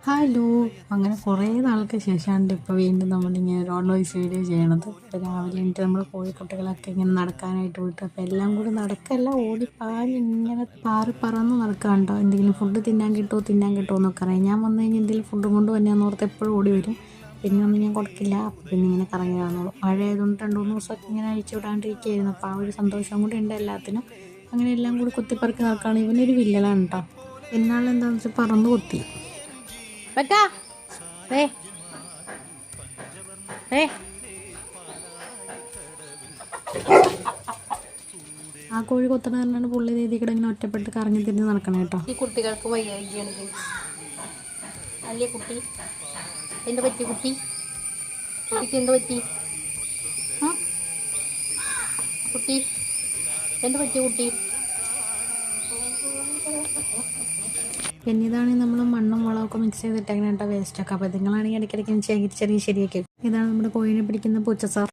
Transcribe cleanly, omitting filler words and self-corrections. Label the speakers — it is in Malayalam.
Speaker 1: ഹലോ. അങ്ങനെ കുറേ നാൾക്ക് ശേഷമാണ് ഇപ്പോൾ വീണ്ടും നമ്മളിങ്ങനെ ഒരു ഓൺ വോയിസ് വീഡിയോ ചെയ്യണത്. ഇപ്പോൾ രാവിലെ എണീറ്റ് നമ്മൾ കോഴിക്കുട്ടികളൊക്കെ ഇങ്ങനെ നടക്കാനായിട്ട് വിട്ടു. അപ്പോൾ എല്ലാം കൂടി നടക്കല്ല, ഓടിപ്പാഞ്ഞ് ഇങ്ങനെ പാറി പറന്ന് നടക്കാണ്ടോ. എന്തെങ്കിലും ഫുഡ് തിന്നാൻ കിട്ടുമോ എന്നൊക്കെ അറിയാം. ഞാൻ വന്നു കഴിഞ്ഞാൽ എന്തെങ്കിലും ഫുഡും കൊണ്ട് വന്നെയാന്ന് ഓർത്ത് എപ്പോഴും ഓടി വരും. പിന്നെ ഒന്നും ഞാൻ കൊടുക്കില്ല. അപ്പോൾ പിന്നെ ഇങ്ങനെ കറങ്ങി കാണുള്ളൂ. മഴ ആയതുകൊണ്ട് 2-3 ദിവസമൊക്കെ ഇങ്ങനെ അഴിച്ചു വിടാണ്ടിരിക്കുകയായിരുന്നു. അപ്പോൾ ആ ഒരു സന്തോഷം കൂടി ഉണ്ട് എല്ലാത്തിനും. അങ്ങനെ എല്ലാം കൂടി കുത്തിപ്പറക്കി നടക്കുകയാണ്. ഇവനൊരു വില്ലനാണ് കേട്ടോ. എന്നാളെന്താണെന്ന് വെച്ചാൽ പറന്ന് കുത്തി.
Speaker 2: വെക്കാ ഏ ഏ
Speaker 1: ആ കോഴി കൊത്തണ കാരണമാണ് പുള്ളി രീതിക്കൂടെ ഇങ്ങനെ ഒറ്റപ്പെട്ട് കറങ്ങി തിരിഞ്ഞ് നടക്കണം കേട്ടോ.
Speaker 2: ഈ കുട്ടികൾക്ക് വയ്യായികയാണ്. അല്ലേ കുട്ടി, എന്ത് പറ്റി കുട്ടിക്ക് എന്ത് പറ്റി? കുട്ടി എന്ത് പറ്റി കുട്ടി?
Speaker 1: പിന്നെ ഇതാണെങ്കിൽ നമ്മൾ മണ്ണും വളമൊക്കെ മിക്സ് ചെയ്തിട്ടങ്ങനെ കേട്ടോ വേസ്റ്റൊക്കെ. അപ്പോൾ നിങ്ങളാണെങ്കിൽ ഇടയ്ക്കിടയ്ക്ക് ശരിയാക്കി. ഇതാണ് നമ്മുടെ കോഴിനെ പിടിക്കുന്ന പൂച്ച സാർ.